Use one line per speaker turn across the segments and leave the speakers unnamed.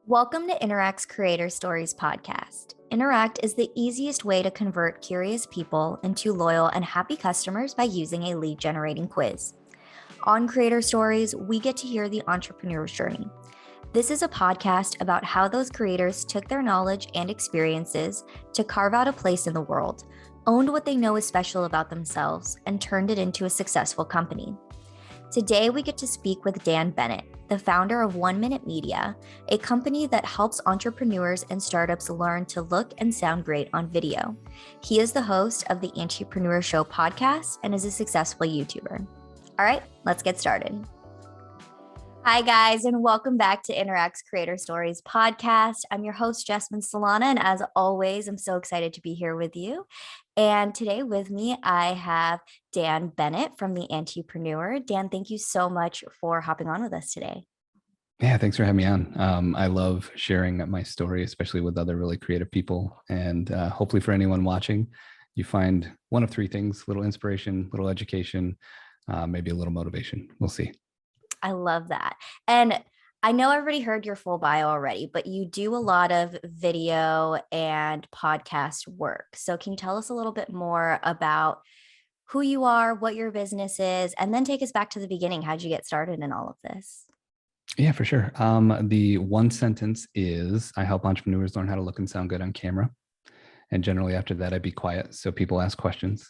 Welcome to Interact's Creator Stories podcast. Interact is the easiest way to convert curious people into loyal and happy customers by using a lead generating quiz. On Creator Stories, we get to hear the entrepreneur's journey. This is a podcast about how those creators took their knowledge and experiences to carve out a place in the world, owned what they know is special about themselves, and turned it into a successful company. Today, we get to speak with Dan Bennett, the founder of 1 Minute Media, a company that helps entrepreneurs and startups learn to look and sound great on video. He is the host of the Entrepreneur Show podcast and is a successful YouTuber. All right, let's get started. Hi, guys, and welcome back to Interact's Creator Stories podcast. I'm your host, Jasmine Solana, and as always, I'm so excited to be here with you. And today with me, I have Dan Bennett from the Antipreneur. Dan, thank you so much for hopping on with us today.
Yeah, thanks for having me on. I love sharing my story, especially with other really creative people. And hopefully for anyone watching, you find one of three things: little inspiration, little education, maybe a little motivation. We'll see.
I love that. And I know everybody heard your full bio already, but you do a lot of video and podcast work. So can you tell us a little bit more about who you are, what your business is, and then take us back to the beginning? How'd you get started in all of this?
Yeah, for sure. The one sentence is, I help entrepreneurs learn how to look and sound good on camera. And generally after that, I be quiet so people ask questions.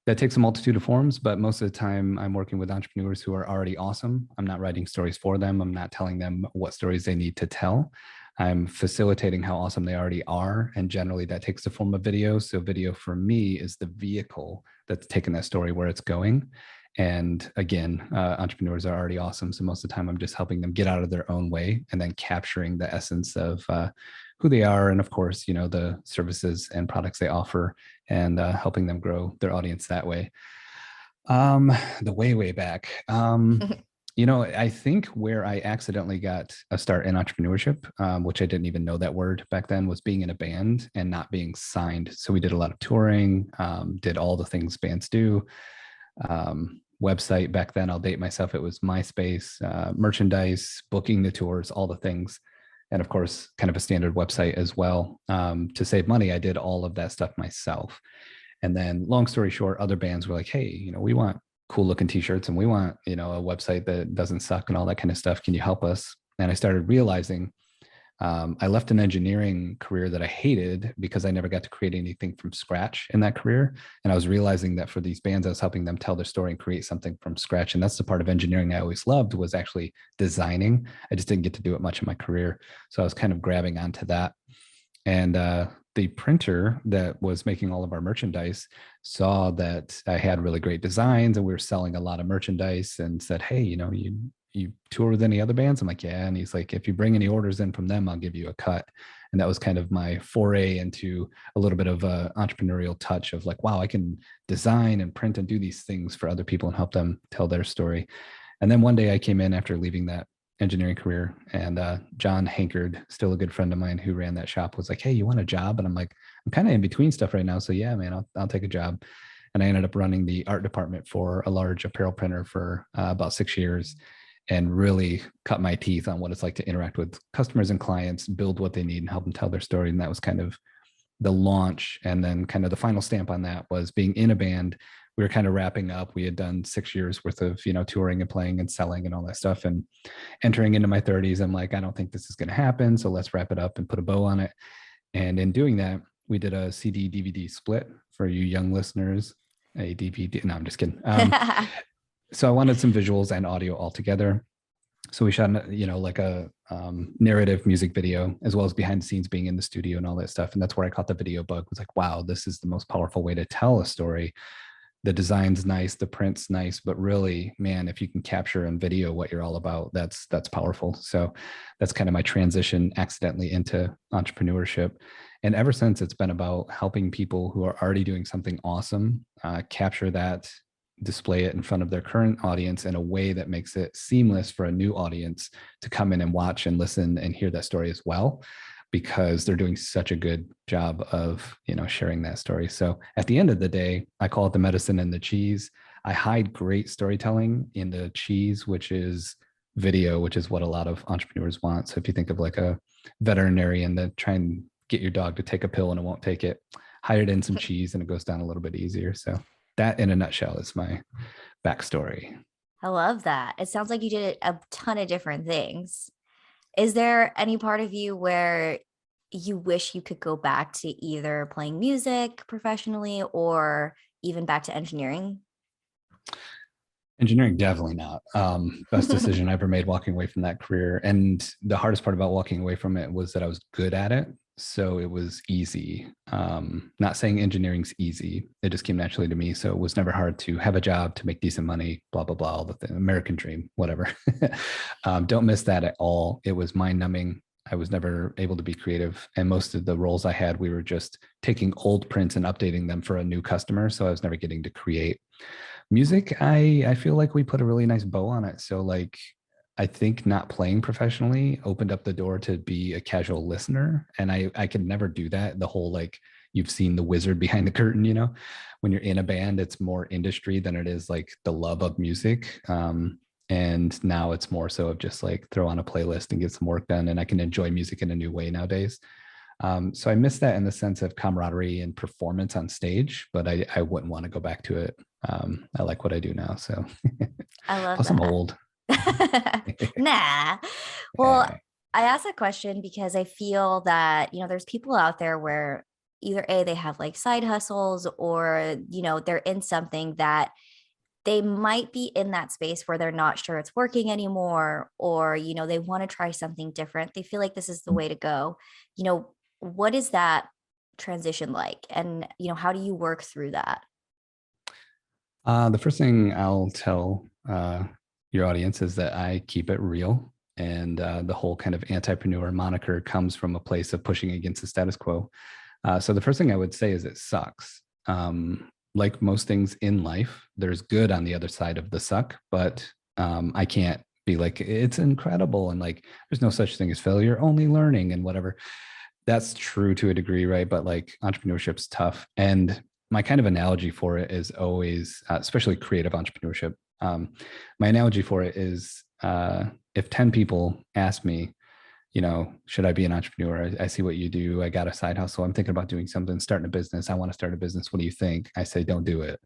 That takes a multitude of forms, but most of the time I'm working with entrepreneurs who are already awesome. I'm not writing stories for them. I'm not telling them what stories they need to tell. I'm facilitating how awesome they already are. And generally that takes the form of video. So video for me is the vehicle that's taking that story where it's going. And again, entrepreneurs are already awesome. So most of the time I'm just helping them get out of their own way and then capturing the essence of who they are. And of course, you know, the services and products they offer and helping them grow their audience that way. The way back, you know, I think where I accidentally got a start in entrepreneurship, which I didn't even know that word back then, was being in a band and not being signed. So we did a lot of touring, did all the things bands do. Website back then, I'll date myself, it was MySpace, merchandise, booking the tours, all the things. And of course, kind of a standard website as well. To save money, I did all of that stuff myself. And then long story short, other bands were like, hey, you know, we want cool looking t-shirts and we want, you know, a website that doesn't suck and all that kind of stuff. Can you help us? And I started realizing I left an engineering career that I hated because I never got to create anything from scratch in that career. And I was realizing that for these bands, I was helping them tell their story and create something from scratch. And that's the part of engineering I always loved, was actually designing. I just didn't get to do it much in my career. So I was kind of grabbing onto that. And the printer that was making all of our merchandise saw that I had really great designs and we were selling a lot of merchandise and said, hey, you know, you tour with any other bands? I'm like, yeah. And he's like, if you bring any orders in from them, I'll give you a cut. And that was kind of my foray into a little bit of a entrepreneurial touch of like, wow, I can design and print and do these things for other people and help them tell their story. And then one day I came in after leaving that engineering career, and John Hankard, still a good friend of mine who ran that shop, was like, hey, you want a job? And I'm like, I'm kind of in between stuff right now. So yeah, man, I'll take a job. And I ended up running the art department for a large apparel printer for about 6 years, and really cut my teeth on what it's like to interact with customers and clients, build what they need and help them tell their story. And that was kind of the launch. And then kind of the final stamp on that was being in a band. We were kind of wrapping up. We had done 6 years worth of, you know, touring and playing and selling and all that stuff. And entering into my 30s, I'm like, I don't think this is going to happen. So let's wrap it up and put a bow on it. And in doing that, we did a CD DVD split for you young listeners, a DVD. No, I'm just kidding. So I wanted some visuals and audio all together. So we shot, you know, like a narrative music video, as well as behind the scenes being in the studio and all that stuff. And that's where I caught the video bug. Was like, wow, this is the most powerful way to tell a story. The design's nice, the print's nice, but really, man, if you can capture in video what you're all about, that's powerful. So that's kind of my transition accidentally into entrepreneurship. And ever since, it's been about helping people who are already doing something awesome, capture that, display it in front of their current audience in a way that makes it seamless for a new audience to come in and watch and listen and hear that story as well, because they're doing such a good job of, you know, sharing that story. So at the end of the day, I call it the medicine and the cheese. I hide great storytelling in the cheese, which is video, which is what a lot of entrepreneurs want. So if you think of like a veterinarian that try and get your dog to take a pill and it won't take it, hide it in some cheese and it goes down a little bit easier. So that in a nutshell is my backstory.
I love that. It sounds like you did a ton of different things. Is there any part of you where you wish you could go back to either playing music professionally or even back to engineering?
Engineering, definitely not. Best decision I ever made walking away from that career. And the hardest part about walking away from it was that I was good at it. So it was easy. Not saying engineering's easy. It just came naturally to me. So it was never hard to have a job, to make decent money, blah, blah, blah, all the American dream, whatever. Don't miss that at all. It was mind numbing. I was never able to be creative. And most of the roles I had, we were just taking old prints and updating them for a new customer. So I was never getting to create. Music, I feel like we put a really nice bow on it. So like I think not playing professionally opened up the door to be a casual listener. And I could never do that. The whole like you've seen the wizard behind the curtain, you know, when you're in a band, it's more industry than it is like the love of music. And now it's more so of just like throw on a playlist and get some work done. And I can enjoy music in a new way nowadays. So I miss that in the sense of camaraderie and performance on stage, but I wouldn't want to go back to it. I like what I do now. So
I love
plus I'm
that.
old.
Nah. Well, I asked that question because I feel that, there's people out there where either A, they have like side hustles or, they're in something that they might be in that space where they're not sure it's working anymore, or, they want to try something different. They feel like this is the way to go. What is that transition like? And, how do you work through that?
The first thing I'll tell your audience is that I keep it real. And the whole kind of Antipreneur moniker comes from a place of pushing against the status quo. So the first thing I would say is it sucks. Like most things in life, there's good on the other side of the suck, but I can't be like, it's incredible. And like, there's no such thing as failure, only learning and whatever. That's true to a degree, right? But like entrepreneurship's tough. And my kind of analogy for it is always, especially creative entrepreneurship. My analogy for it is if 10 people ask me, should I be an entrepreneur? I see what you do. I got a side hustle. I'm thinking about doing something, starting a business. I want to start a business. What do you think? I say, don't do it.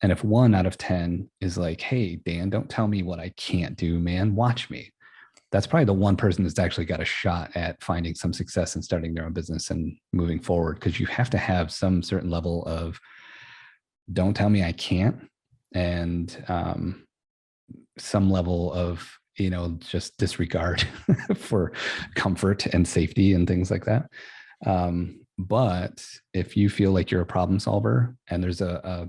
And if 1 out of 10 is like, hey, Dan, don't tell me what I can't do, man, watch me. That's probably the one person that's actually got a shot at finding some success and starting their own business and moving forward. Because you have to have some certain level of don't tell me I can't. And some level of just disregard for comfort and safety and things like that. But if you feel like you're a problem solver and there's a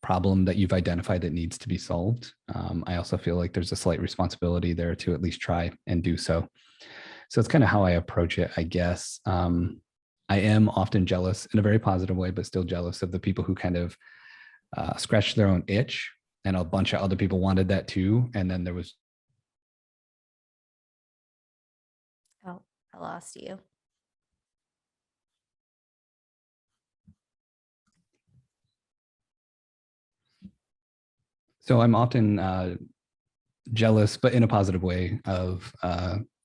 problem that you've identified that needs to be solved, I also feel like there's a slight responsibility there to at least try and do so. So it's kind of how I approach it, I guess. I am often jealous in a very positive way, but still jealous of the people who kind of scratch their own itch, and a bunch of other people wanted that too. And then there was.
Oh, I lost you.
So I'm often jealous, but in a positive way, of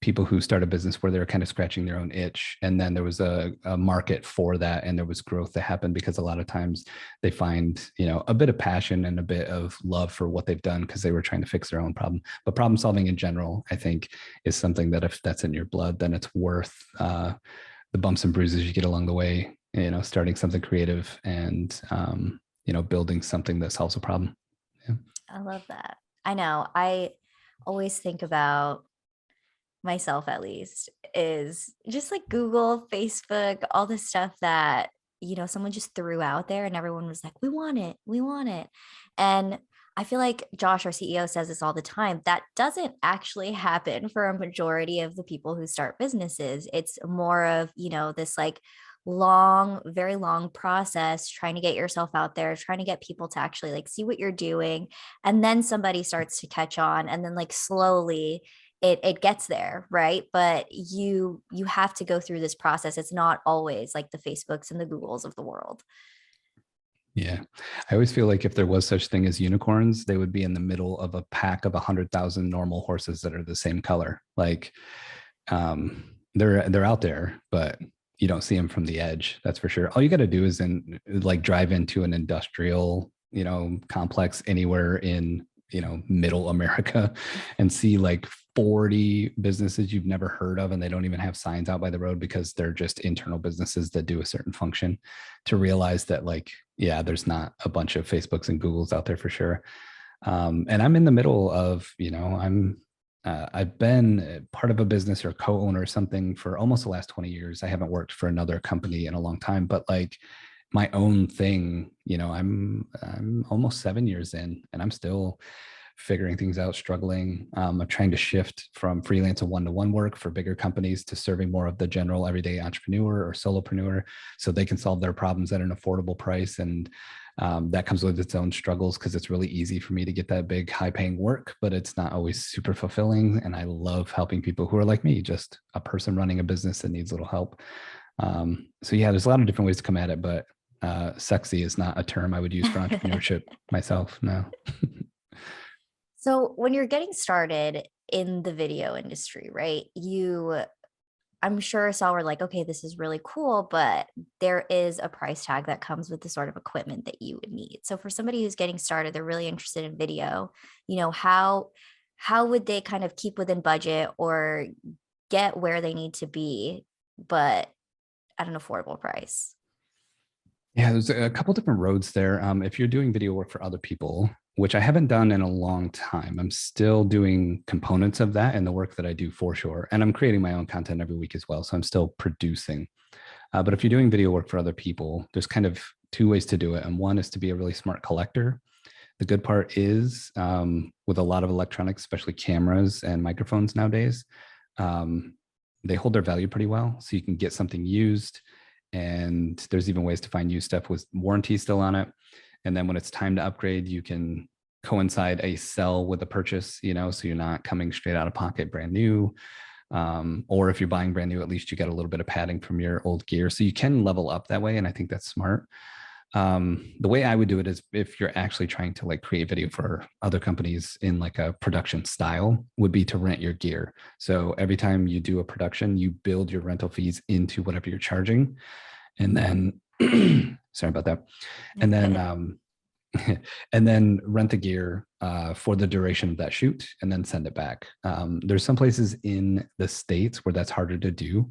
people who start a business where they're kind of scratching their own itch. And then there was a market for that, and there was growth that happened because a lot of times they find, a bit of passion and a bit of love for what they've done because they were trying to fix their own problem. But problem solving in general, I think, is something that if that's in your blood, then it's worth the bumps and bruises you get along the way, starting something creative and, building something that solves a problem. Yeah.
I love that. I know. I always think about myself, at least, is just like Google, Facebook, all the stuff that, someone just threw out there and everyone was like, we want it. We want it. And I feel like Josh, our CEO, says this all the time. That doesn't actually happen for a majority of the people who start businesses. It's more of, this like long, very long process trying to get yourself out there, trying to get people to actually like see what you're doing. And then somebody starts to catch on, and then like slowly it gets there, right? But you have to go through this process. It's not always like the Facebooks and the Googles of the world.
Yeah. I always feel like if there was such thing as unicorns, they would be in the middle of a pack of 100,000 normal horses that are the same color. Like they're out there, but you don't see them from the edge. That's for sure. All you got to do is drive into an industrial, complex anywhere in, middle America and see like 40 businesses you've never heard of, and they don't even have signs out by the road because they're just internal businesses that do a certain function, to realize that, like, yeah, there's not a bunch of Facebooks and Googles out there for sure. And I'm in the middle of, I've been part of a business or co-owner or something for almost the last 20 years. I haven't worked for another company in a long time, but like my own thing, I'm almost 7 years in, and I'm still figuring things out, struggling. I'm trying to shift from freelance and one-to-one work for bigger companies to serving more of the general everyday entrepreneur or solopreneur, so they can solve their problems at an affordable price. And that comes with its own struggles, because it's really easy for me to get that big high paying work, but it's not always super fulfilling. And I love helping people who are like me, just a person running a business that needs a little help. So yeah, there's a lot of different ways to come at it, but sexy is not a term I would use for entrepreneurship myself. No.
So when you're getting started in the video industry, right? I'm sure saw were like, okay, this is really cool, but there is a price tag that comes with the sort of equipment that you would need. So for somebody who's getting started, they're really interested in video, how would they kind of keep within budget or get where they need to be, but at an affordable price?
Yeah, there's a couple different roads there. If you're doing video work for other people, which I haven't done in a long time, I'm still doing components of that in the work that I do for sure. And I'm creating my own content every week as well. So I'm still producing. But if you're doing video work for other people, there's kind of two ways to do it. And one is to be a really smart collector. The good part is with a lot of electronics, especially cameras and microphones nowadays, they hold their value pretty well. So you can get something used, and there's even ways to find used stuff with warranty still on it. And then when it's time to upgrade, you can coincide a sell with a purchase, so you're not coming straight out of pocket brand new. Or if you're buying brand new, at least you get a little bit of padding from your old gear. So you can level up that way. And I think that's smart. The way I would do it is, if you're actually trying to like create video for other companies in like a production style, would be to rent your gear. So every time you do a production, you build your rental fees into whatever you're charging. And then, sorry about that. And then, and then rent the gear for the duration of that shoot, and then send it back. There's some places in the States where that's harder to do,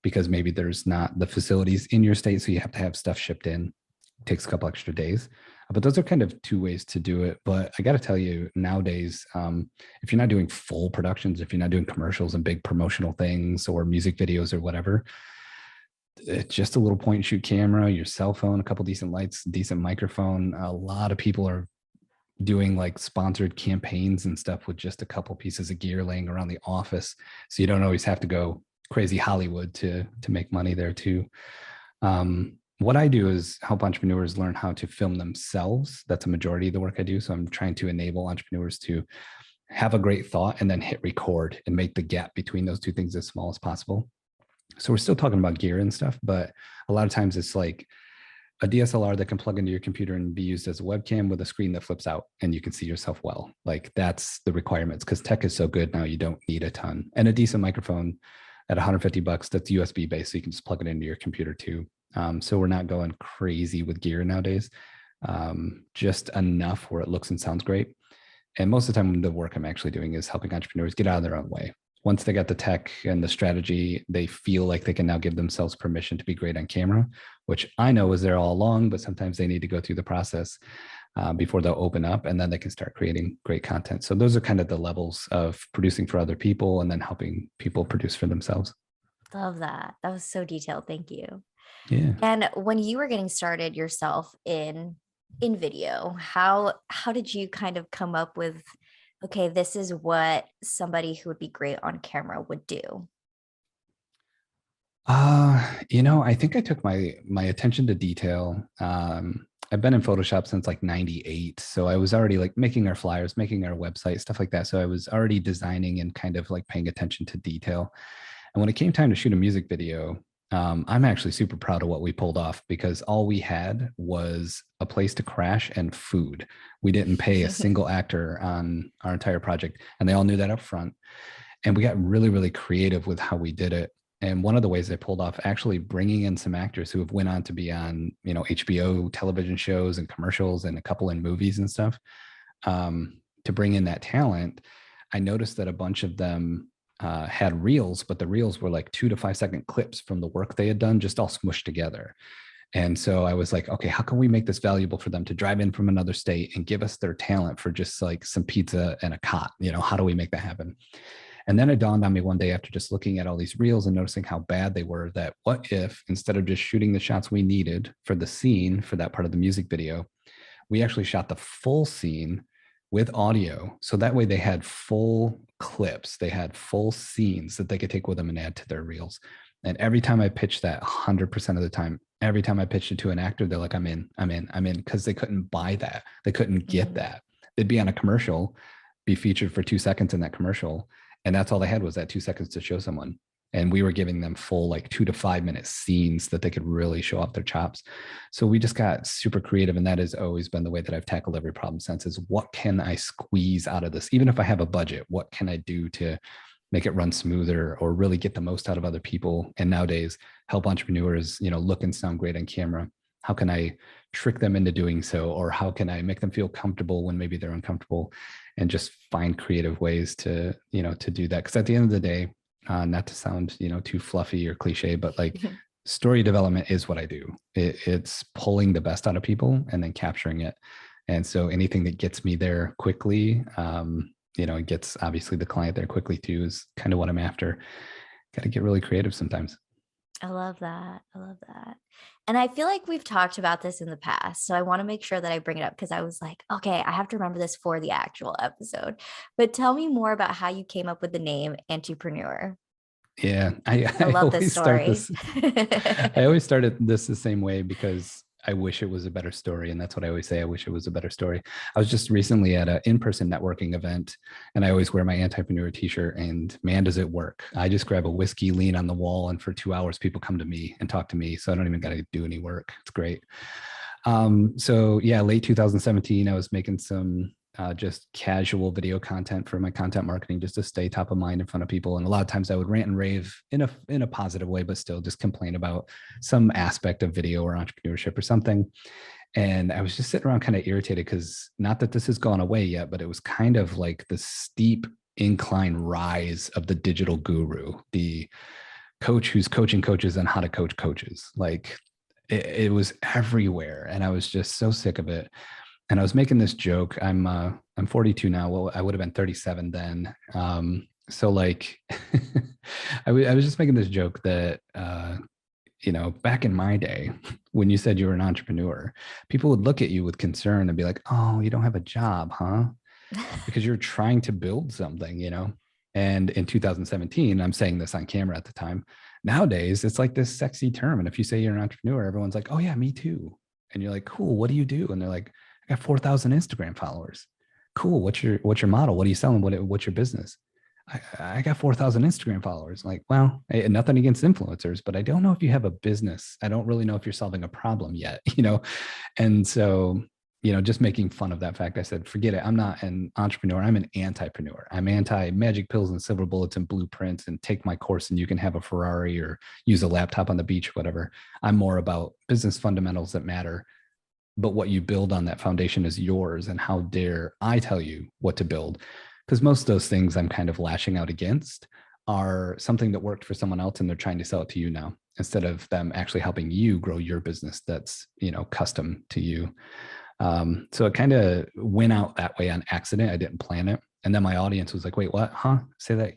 because maybe there's not the facilities in your state. So you have to have stuff shipped in. It takes a couple extra days. But those are kind of two ways to do it. But I got to tell you, nowadays, if you're not doing full productions, if you're not doing commercials and big promotional things or music videos or whatever, it's just a little point and shoot camera, your cell phone, a couple decent lights, decent microphone. A lot of people are doing like sponsored campaigns and stuff with just a couple pieces of gear laying around the office. So you don't always have to go crazy Hollywood to make money there too. What I do is help entrepreneurs learn how to film themselves. That's a majority of the work I do. So I'm trying to enable entrepreneurs to have a great thought and then hit record and make the gap between those two things as small as possible. So we're still talking about gear and stuff, but a lot of times it's like a DSLR that can plug into your computer and be used as a webcam with a screen that flips out and you can see yourself well. Like that's the requirements, because tech is so good now, you don't need a ton. And a decent microphone at $150 that's USB based, so you can just plug it into your computer too. So we're not going crazy with gear nowadays, just enough where it looks and sounds great. And most of the time, the work I'm actually doing is helping entrepreneurs get out of their own way. Once they got the tech and the strategy, they feel like they can now give themselves permission to be great on camera, which I know is there all along, but sometimes they need to go through the process before they'll open up, and then they can start creating great content. So those are kind of the levels of producing for other people and then helping people produce for themselves.
Love that. That was so detailed. Thank you.
Yeah.
And when you were getting started yourself in video, how did you kind of come up with, okay, this is what somebody who would be great on camera would do?
I think I took my attention to detail. I've been in Photoshop since like 98. So I was already like making our flyers, making our website, stuff like that. So I was already designing and kind of like paying attention to detail. And when it came time to shoot a music video, I'm actually super proud of what we pulled off because all we had was a place to crash and food. We didn't pay a single actor on our entire project, and they all knew that up front. And we got really, really creative with how we did it. And one of the ways they pulled off actually bringing in some actors who have went on to be on, HBO television shows and commercials and a couple in movies and stuff, to bring in that talent. I noticed that a bunch of them had reels, but the reels were like 2 to 5 second clips from the work they had done, just all smushed together. And so I was like, okay, how can we make this valuable for them to drive in from another state and give us their talent for just like some pizza and a cot? How do we make that happen? And then it dawned on me one day after just looking at all these reels and noticing how bad they were, that what if instead of just shooting the shots we needed for the scene, for that part of the music video, we actually shot the full scene with audio. So that way they had full clips, they had full scenes that they could take with them and add to their reels. And every time I pitched that, 100% of the time, every time I pitched it to an actor, they're like, I'm in, because they couldn't buy that. They couldn't get that. They'd be on a commercial, be featured for 2 seconds in that commercial. And that's all they had was that 2 seconds to show someone. And we were giving them full like 2 to 5 minute scenes that they could really show off their chops. So we just got super creative. And that has always been the way that I've tackled every problem since, is what can I squeeze out of this? Even if I have a budget, what can I do to make it run smoother or really get the most out of other people? And nowadays help entrepreneurs, look and sound great on camera. How can I trick them into doing so? Or how can I make them feel comfortable when maybe they're uncomfortable, and just find creative ways to do that? Because at the end of the day, not to sound, too fluffy or cliche, but like story development is what I do. It's pulling the best out of people and then capturing it. And so anything that gets me there quickly, it gets obviously the client there quickly too, is kind of what I'm after. Got to get really creative sometimes.
I love that. And I feel like we've talked about this in the past, so I want to make sure that I bring it up because I was like, okay, I have to remember this for the actual episode. But tell me more about how you came up with the name Antipreneur.
Yeah, I
love this story.
I always started this the same way because I wish it was a better story. And that's what I always say. I wish it was a better story. I was just recently at an in-person networking event, and I always wear my Antipreneur t-shirt, and man, does it work. I just grab a whiskey, lean on the wall, and for 2 hours, people come to me and talk to me. So I don't even got to do any work. It's great. So yeah, late 2017, I was making some just casual video content for my content marketing, just to stay top of mind in front of people. And a lot of times I would rant and rave in a positive way, but still just complain about some aspect of video or entrepreneurship or something. And I was just sitting around kind of irritated because, not that this has gone away yet, but it was kind of like the steep incline rise of the digital guru, the coach who's coaching coaches on how to coach coaches. Like it was everywhere. And I was just so sick of it. And I was making this joke. I'm 42 now. Well, I would have been 37 then. So like, I was just making this joke that, back in my day, when you said you were an entrepreneur, people would look at you with concern and be like, oh, you don't have a job, huh? Because you're trying to build something, And in 2017, I'm saying this on camera at the time. Nowadays, it's like this sexy term. And if you say you're an entrepreneur, everyone's like, oh yeah, me too. And you're like, cool, what do you do? And they're like, I got 4,000 Instagram followers. Cool. What's your model? What are you selling? What's your business? I got 4,000 Instagram followers. Like, well, nothing against influencers, but I don't know if you have a business. I don't really know if you're solving a problem yet, And so, just making fun of that fact, I said, forget it. I'm not an entrepreneur. I'm an antipreneur. I'm anti magic pills and silver bullets and blueprints and take my course and you can have a Ferrari or use a laptop on the beach, whatever. I'm more about business fundamentals that matter. But what you build on that foundation is yours. And how dare I tell you what to build? Because most of those things I'm kind of lashing out against are something that worked for someone else and they're trying to sell it to you now, instead of them actually helping you grow your business that's, custom to you. So it kind of went out that way on accident. I didn't plan it. And then my audience was like, wait, what? Huh? Say that.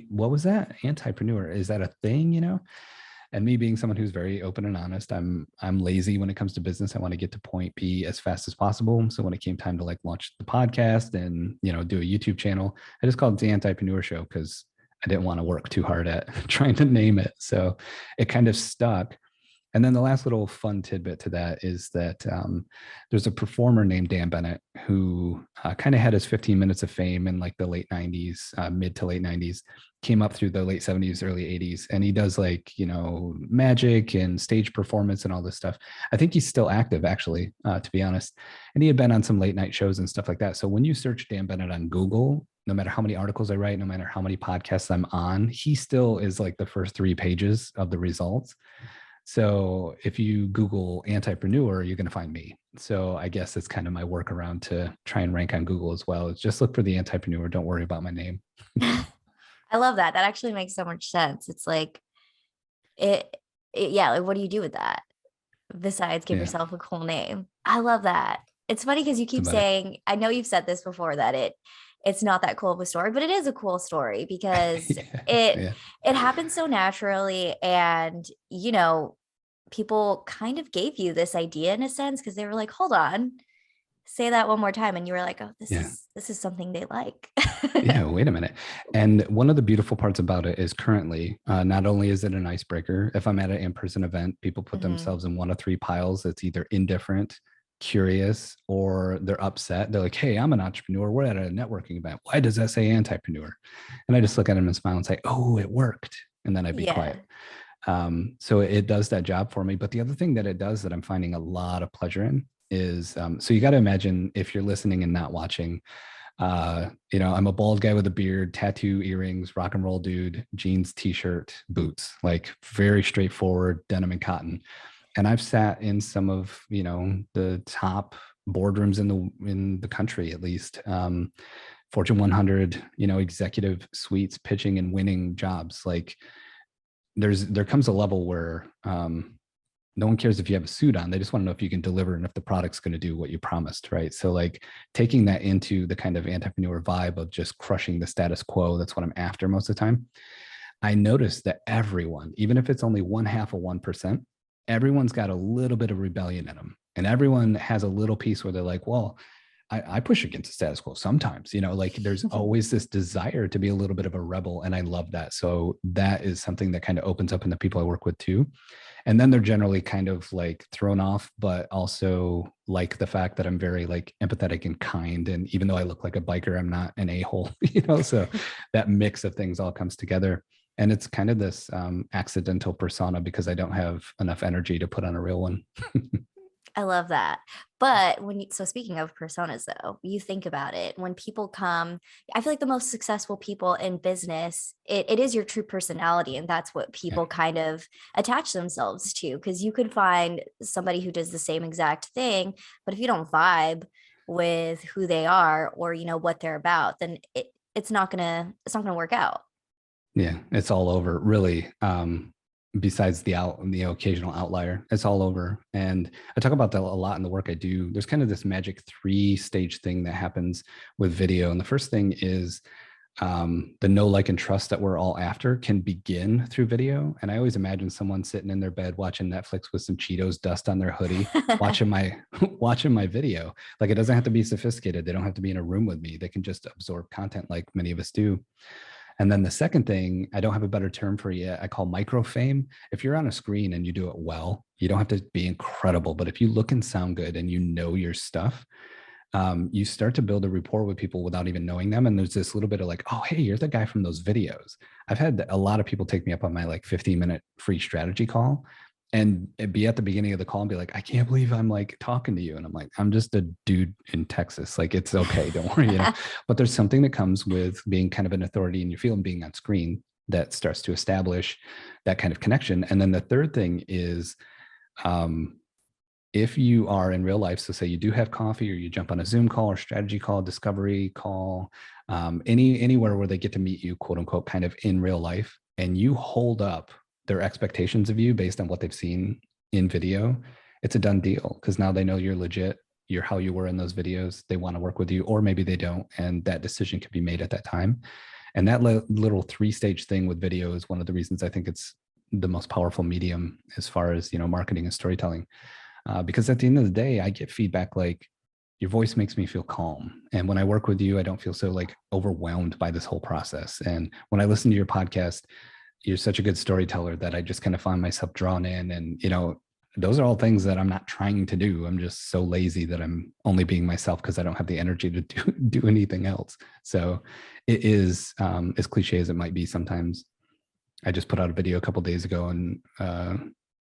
What was that? Antipreneur. Is that a thing, And me being someone who's very open and honest, I'm lazy when it comes to business. I want to get to point B as fast as possible. So when it came time to like launch the podcast and, do a YouTube channel, I just called it the Entrepreneur Show because I didn't want to work too hard at trying to name it. So it kind of stuck. And then the last little fun tidbit to that is that there's a performer named Dan Bennett who kind of had his 15 minutes of fame in like the late 90s, mid to late 90s. came up through the late 70s, early 80s, and he does like, magic and stage performance and all this stuff. I think he's still active, actually, to be honest. And he had been on some late night shows and stuff like that. So when you search Dan Bennett on Google, no matter how many articles I write, no matter how many podcasts I'm on, he still is like the first 3 pages of the results. So if you Google Antipreneur, you're going to find me. So I guess it's kind of my workaround to try and rank on Google as well. It's just look for the Antipreneur. Don't worry about my name.
I love that. That actually makes so much sense. It's like yeah, like what do you do with that besides give yourself a cool name? I love that. It's funny because you keep saying, I know you've said this before, that it's not that cool of a story, but it is a cool story because it happens so naturally. And, people kind of gave you this idea in a sense because they were like, hold on, say that one more time. And you were like, oh, this is something they like.
Yeah, wait a minute. And one of the beautiful parts about it is currently, not only is it an icebreaker, if I'm at an in-person event, people put themselves in one of 3 piles. It's either indifferent, curious, or they're upset. They're like, hey, I'm an entrepreneur. We're at a networking event. Why does that say Antipreneur? And I just look at them and smile and say, oh, it worked. And then I'd be quiet. So it does that job for me. But the other thing that it does that I'm finding a lot of pleasure in is, so you got to imagine, if you're listening and not watching, I'm a bald guy with a beard, tattoo, earrings, rock and roll dude, jeans, t-shirt, boots, like very straightforward denim and cotton. And I've sat in some of, the top boardrooms in the country, at least, Fortune 100, executive suites, pitching and winning jobs. Like there comes a level where no one cares if you have a suit on. They just want to know if you can deliver and if the product's going to do what you promised, right? So like taking that into the kind of Antipreneur vibe of just crushing the status quo, that's what I'm after most of the time. I noticed that everyone, even if it's only 0.5%, everyone's got a little bit of rebellion in them. And everyone has a little piece where they're like, well, I push against the status quo sometimes, like there's always this desire to be a little bit of a rebel. And I love that. So that is something that kind of opens up in the people I work with too. And then they're generally kind of like thrown off, but also like the fact that I'm very like empathetic and kind. And even though I look like a biker, I'm not an a-hole, so that mix of things all comes together. And it's kind of this accidental persona because I don't have enough energy to put on a real one.
I love that. But so speaking of personas though, you think about it, when people come, I feel like the most successful people in business, it is your true personality. And that's what people kind of attach themselves to. Because you could find somebody who does the same exact thing, but if you don't vibe with who they are or, what they're about, then it's not gonna work out.
Yeah, it's all over, really. Besides the occasional outlier, it's all over. And I talk about that a lot in the work I do. There's kind of this magic 3-stage thing that happens with video. And the first thing is the know, like, and trust that we're all after can begin through video. And I always imagine someone sitting in their bed watching Netflix with some Cheetos dust on their hoodie, watching my video. Like, it doesn't have to be sophisticated. They don't have to be in a room with me. They can just absorb content like many of us do. And then the second thing, I don't have a better term for it yet, I call micro fame. If you're on a screen and you do it well, you don't have to be incredible, but if you look and sound good and you know your stuff, you start to build a rapport with people without even knowing them. And there's this little bit of like, oh, hey, you're the guy from those videos. I've had a lot of people take me up on my like 15-minute free strategy call and be at the beginning of the call and be like, I can't believe I'm like talking to you. And I'm like, I'm just a dude in Texas. Like, it's okay. Don't worry. But there's something that comes with being kind of an authority in your field and being on screen that starts to establish that kind of connection. And then the third thing is, if you are in real life, so say you do have coffee or you jump on a Zoom call or strategy call, discovery call, anywhere where they get to meet you, quote unquote, kind of in real life, and you hold up their expectations of you based on what they've seen in video, it's a done deal because now they know you're legit, you're how you were in those videos, they want to work with you, or maybe they don't, and that decision can be made at that time. And that little 3-stage thing with video is one of the reasons I think it's the most powerful medium as far as, marketing and storytelling. Because at the end of the day, I get feedback like, your voice makes me feel calm. And when I work with you, I don't feel so like overwhelmed by this whole process. And when I listen to your podcast, you're such a good storyteller that I just kind of find myself drawn in. And, those are all things that I'm not trying to do. I'm just so lazy that I'm only being myself because I don't have the energy to do anything else. So it is, as cliche as it might be sometimes. I just put out a video a couple of days ago on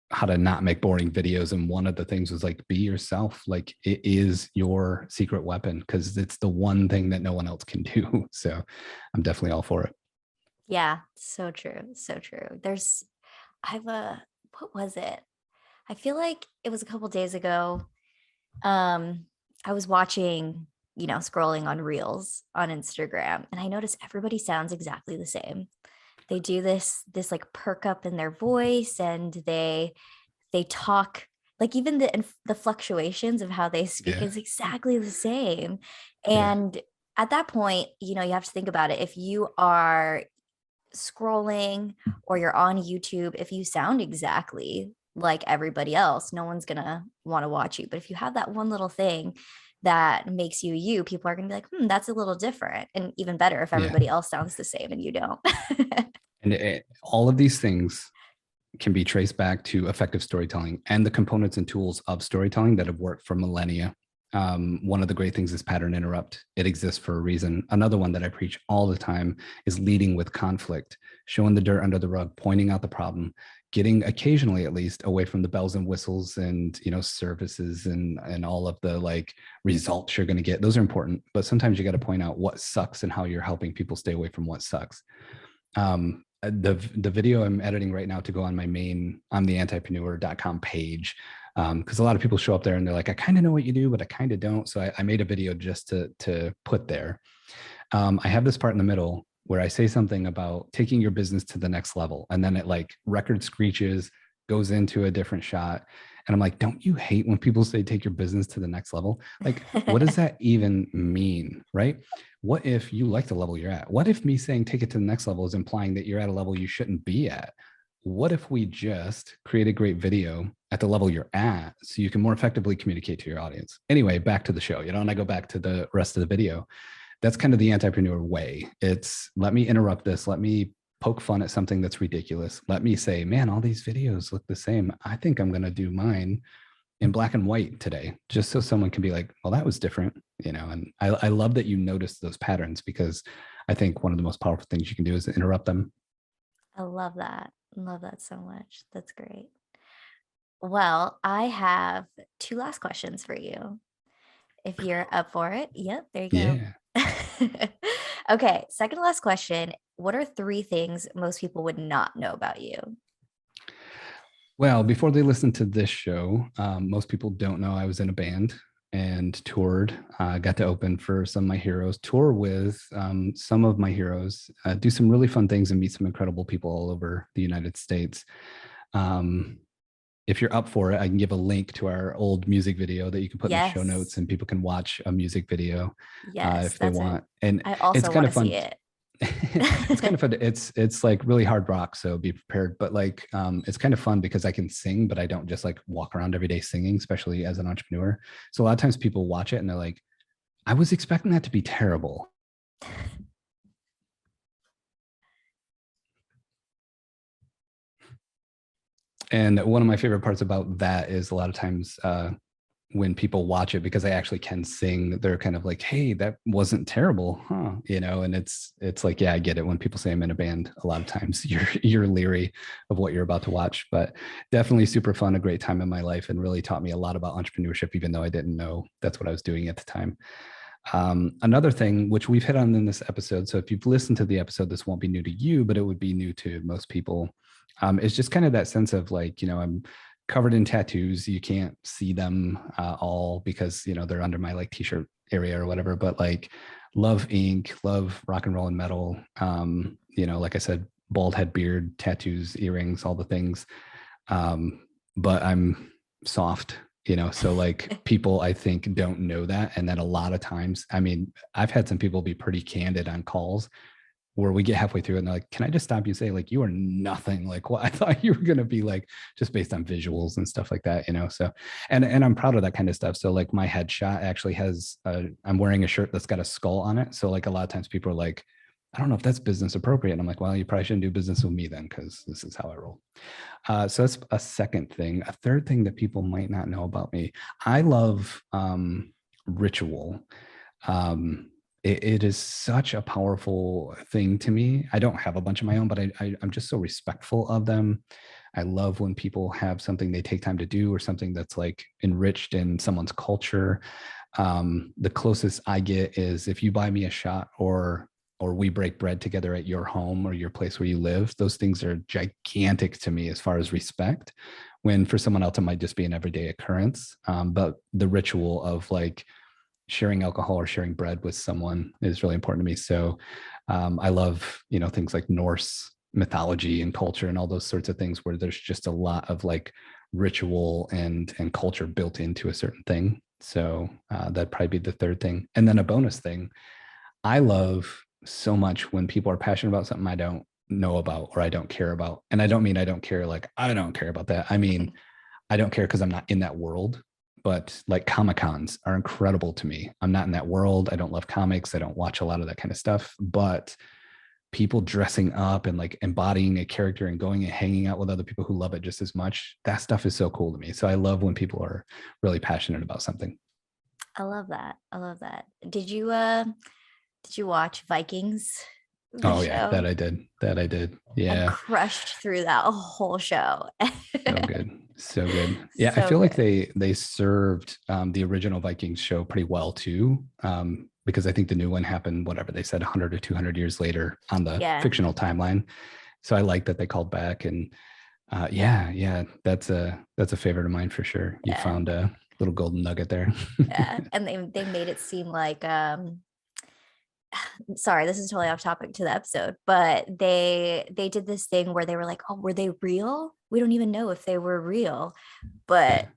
how to not make boring videos. And one of the things was like, be yourself. Like it is your secret weapon because it's the one thing that no one else can do. So I'm definitely all for it.
Yeah, so true. So true. What was it? I feel like it was a couple days ago. I was watching, scrolling on Reels on Instagram, and I noticed everybody sounds exactly the same. They do this like perk up in their voice, and they talk like even the fluctuations of how they speak
Yeah.
is exactly the same.
Yeah.
And at that point, you have to think about it. If you are scrolling or you're on YouTube, if you sound exactly like everybody else, no one's gonna want to watch you. But if you have that one little thing that makes you you, people are gonna be like, that's a little different. And even better if
Yeah.
everybody else sounds the same and you don't.
And all of these things can be traced back to effective storytelling and the components and tools of storytelling that have worked for millennia. One of the great things is pattern interrupt. It exists for a reason. Another one that I preach all the time is leading with conflict, showing the dirt under the rug, pointing out the problem, getting occasionally at least away from the bells and whistles and services and all of the like results you're going to get. Those are important, but sometimes you got to point out what sucks and how you're helping people stay away from what sucks. The video I'm editing right now to go on my main the Antipreneur.com page, because a lot of people show up there and they're like, I kind of know what you do, but I kind of don't. So I made a video just to put there. I have this part in the middle where I say something about taking your business to the next level, and then it like record screeches, goes into a different shot. And I'm like, don't you hate when people say take your business to the next level? Like, what does that even mean? Right? What if you like the level you're at? What if me saying take it to the next level is implying that you're at a level you shouldn't be at? What if we just create a great video at the level you're at so you can more effectively communicate to your audience? Anyway, back to the show, and I go back to the rest of the video. That's kind of the Antipreneur way. It's let me interrupt this. Let me poke fun at something that's ridiculous. Let me say, man, all these videos look the same. I think I'm going to do mine in black and white today, just so someone can be like, well, that was different, and I love that you notice those patterns, because I think one of the most powerful things you can do is interrupt them.
I love that. Love that so much. That's great. Well, I have two last questions for you. If you're up for it. Yep, there you go.
Yeah.
Okay, second to last question. What are three things most people would not know about you?
Well, before they listen to this show, most people don't know I was in a band and toured. Got to open for some of my heroes, tour with some of my heroes, do some really fun things and meet some incredible people all over the United States. If you're up for it, I can give a link to our old music video that you can put in the show notes, and people can watch a music video if they want. And
I also
it's kind
want
of
to
fun.
see it.
It's kind of fun. It's like really hard rock, so be prepared. But like, it's kind of fun because I can sing, but I don't just like walk around every day singing, especially as an entrepreneur. So a lot of times people watch it and they're like, I was expecting that to be terrible. And one of my favorite parts about that is a lot of times when people watch it, because I actually can sing, they're kind of like, hey, that wasn't terrible, huh? And it's like, yeah, I get it. When people say I'm in a band, a lot of times you're leery of what you're about to watch, but definitely super fun, a great time in my life, and really taught me a lot about entrepreneurship, even though I didn't know that's what I was doing at the time. Another thing, which we've hit on in this episode, so if you've listened to the episode, this won't be new to you, but it would be new to most people. It's just kind of that sense of like, I'm covered in tattoos. You can't see them all because, they're under my like t-shirt area or whatever, but like love ink, love rock and roll and metal. Like I said, bald head, beard, tattoos, earrings, all the things. But I'm soft, so like people I think don't know that. And then a lot of times, I mean, I've had some people be pretty candid on calls where we get halfway through and they're like, can I just stop you and say, like, you are nothing like what I thought you were going to be, like, just based on visuals and stuff like that, So, and I'm proud of that kind of stuff. So like my headshot actually has, I'm wearing a shirt that's got a skull on it. So like a lot of times people are like, I don't know if that's business appropriate. And I'm like, well, you probably shouldn't do business with me then, because this is how I roll. So that's a second thing. A third thing that people might not know about me, I love ritual. It is such a powerful thing to me. I don't have a bunch of my own, but I'm just so respectful of them. I love when people have something they take time to do, or something that's like enriched in someone's culture. The closest I get is if you buy me a shot, or we break bread together at your home or your place where you live. Those things are gigantic to me as far as respect, when for someone else it might just be an everyday occurrence. But the ritual of like sharing alcohol or sharing bread with someone is really important to me. So I love, things like Norse mythology and culture and all those sorts of things, where there's just a lot of like ritual and culture built into a certain thing. So that'd probably be the third thing. And then a bonus thing, I love so much when people are passionate about something I don't know about or I don't care about. And I don't mean I don't care like I don't care about that. I mean, I don't care because I'm not in that world. But like Comic-Cons are incredible to me. I'm not in that world. I don't love comics. I don't watch a lot of that kind of stuff. But people dressing up and like embodying a character and going and hanging out with other people who love it just as much, that stuff is so cool to me. So I love when people are really passionate about something.
I love that. I love that. Did you watch Vikings?
Oh yeah, that I did.
I
Yeah.
crushed through that whole show.
So good. So good. Yeah, I
So
feel like
good.
they served the original Vikings show pretty well too. Because I think the new one happened, whatever they said, 100 or 200 years later on the
Yeah.
fictional timeline. So I like that they called back. And yeah, that's a favorite of mine for sure. You
Yeah.
found a little golden nugget there.
Yeah. And they made it seem like sorry, this is totally off topic to the episode, but they did this thing where they were like, oh, were they real? We don't even know if they were real. But
Yeah.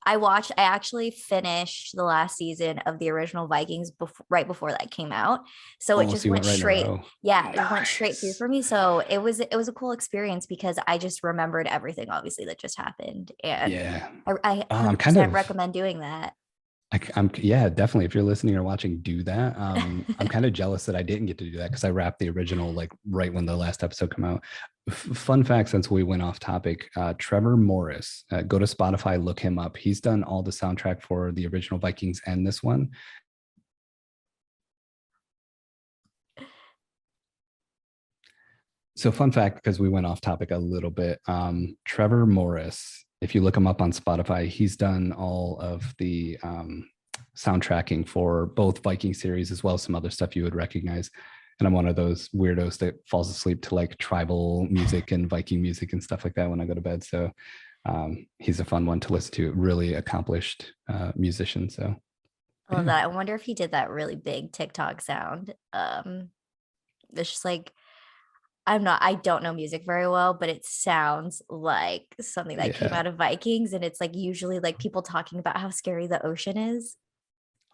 I actually finished the last season of the original Vikings right before that came out. So it
Oh,
just
so you
went
went right in a
straight.
row.
Yeah, it went straight through
Nice.
for me. So it was a cool experience because I just remembered everything obviously that just happened. And
Yeah.
I
I'm kind
100%
of
recommend doing that.
I'm yeah, definitely. If you're listening or watching, do that. I'm kind of jealous that I didn't get to do that because I wrapped the original like right when the last episode came out. Fun fact, since we went off topic, Trevor Morris, go to Spotify, look him up. He's done all the soundtrack for the original Vikings and this one. So fun fact, because we went off topic a little bit, Trevor Morris, if you look him up on Spotify, he's done all of the soundtracking for both Viking series as well as some other stuff you would recognize. And I'm one of those weirdos that falls asleep to like tribal music and Viking music and stuff like that when I go to bed. So he's a fun one to listen to, really accomplished musician. So
I love
yeah.
that. I wonder if he did that really big TikTok sound. It's just like I don't know music very well, but it sounds like something that came
Yeah.
out of Vikings. And it's like usually like people talking about how scary the ocean is.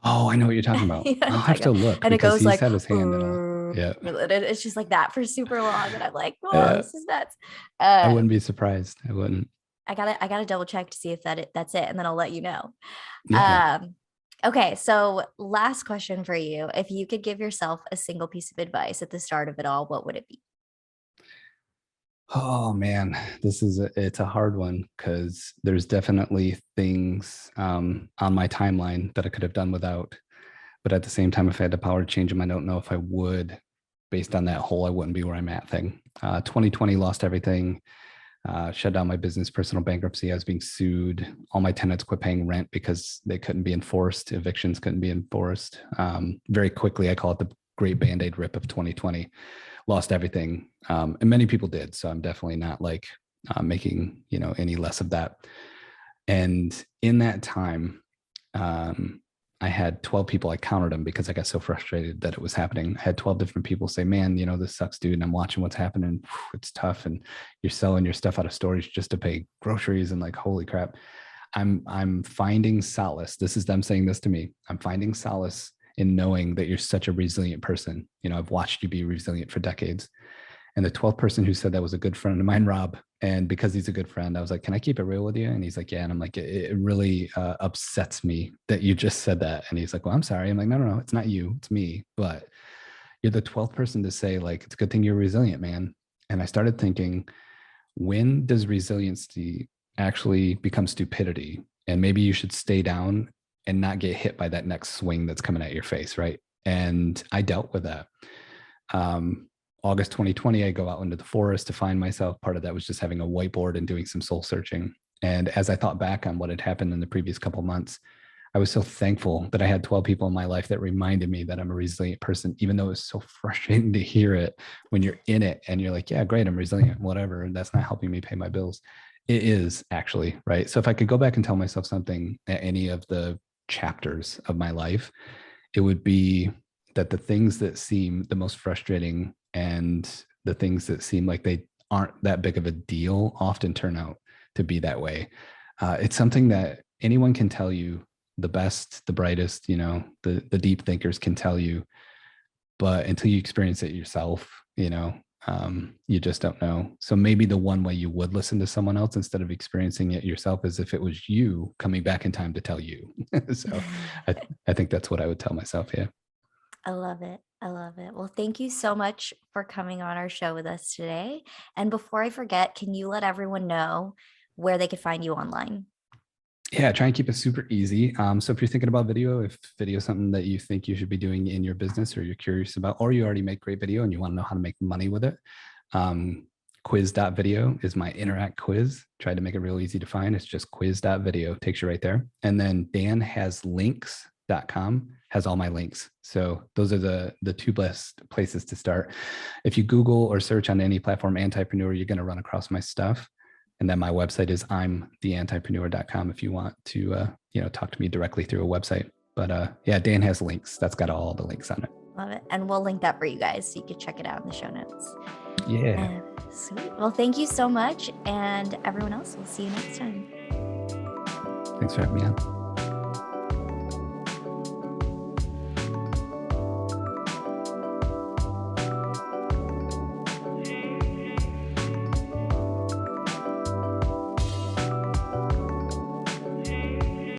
Oh, I know what you're talking about.
Yeah,
I'll
it's
have
like
to look
and it
because
goes
he's
like,
had his hand in a, yeah.
it's just like that for super long. And I'm like, whoa,
Yeah.
this is nuts.
I
Um,
wouldn't be surprised. I wouldn't.
I gotta double check to see if that's it, and then I'll let you know.
Yeah.
Um, okay, so last question for you. If you could give yourself a single piece of advice at the start of it all, what would it be?
Oh man, it's a hard one because there's definitely things on my timeline that I could have done without. But at the same time, if I had the power to change them, I don't know if I would. Based on that whole, I wouldn't be where I'm at thing. 2020 lost everything. Shut down my business, personal bankruptcy. I was being sued. All my tenants quit paying rent because they couldn't be enforced. Evictions couldn't be enforced. Very quickly, I call it the great Band-Aid rip of 2020. Lost everything. And many people did. So I'm definitely not like making, any less of that. And in that time, I had 12 people. I counted them because I got so frustrated that it was happening. I had 12 different people say, man, this sucks, dude. And I'm watching what's happening. It's tough. And you're selling your stuff out of storage just to pay groceries. And like, holy crap. I'm finding solace. This is them saying this to me. I'm finding solace in knowing that you're such a resilient person. I've watched you be resilient for decades. And the 12th person who said that was a good friend of mine, Rob. And because he's a good friend, I was like, can I keep it real with you? And he's like, yeah. And I'm like, it really upsets me that you just said that. And he's like, well, I'm sorry. I'm like, no, it's not you. It's me. But, you're the 12th person to say, like, it's a good thing you're resilient, man. And I started thinking, when does resiliency actually become stupidity? And maybe you should stay down and not get hit by that next swing that's coming at your face, right? And I dealt with that. August 2020, I go out into the forest to find myself. Part of that was just having a whiteboard and doing some soul searching. And as I thought back on what had happened in the previous couple of months, I was so thankful that I had 12 people in my life that reminded me that I'm a resilient person, even though it was so frustrating to hear it when you're in it and you're like, yeah, great, I'm resilient, whatever. And that's not helping me pay my bills. It is actually, right? So if I could go back and tell myself something at any of the chapters of my life, it would be that the things that seem the most frustrating and the things that seem like they aren't that big of a deal often turn out to be that way. It's something that anyone can tell you, the best, the brightest, the deep thinkers can tell you, but until you experience it yourself, you just don't know. So maybe the one way you would listen to someone else instead of experiencing it yourself is if it was you coming back in time to tell you. So I think that's what I would tell myself. Yeah.
I love it. I love it. Well, thank you so much for coming on our show with us today. And before I forget, can you let everyone know where they could find you online?
Yeah, try and keep it super easy. So if you're thinking about video, if video is something that you think you should be doing in your business or you're curious about, or you already make great video and you want to know how to make money with it, quiz.video is my interact quiz. Tried to make it real easy to find. It's just quiz.video, takes you right there. And then danhaslinks.com has all my links. So those are the two best places to start. If you Google or search on any platform, Antipreneur, you're going to run across my stuff. And then my website is imtheantrepreneur.com if you want to, talk to me directly through a website. But yeah, Dan has links. That's got all the links on it.
Love it. And we'll link that for you guys so you can check it out in the show notes.
Yeah.
Sweet. Well, thank you so much. And everyone else, we'll see you next time.
Thanks for having me on.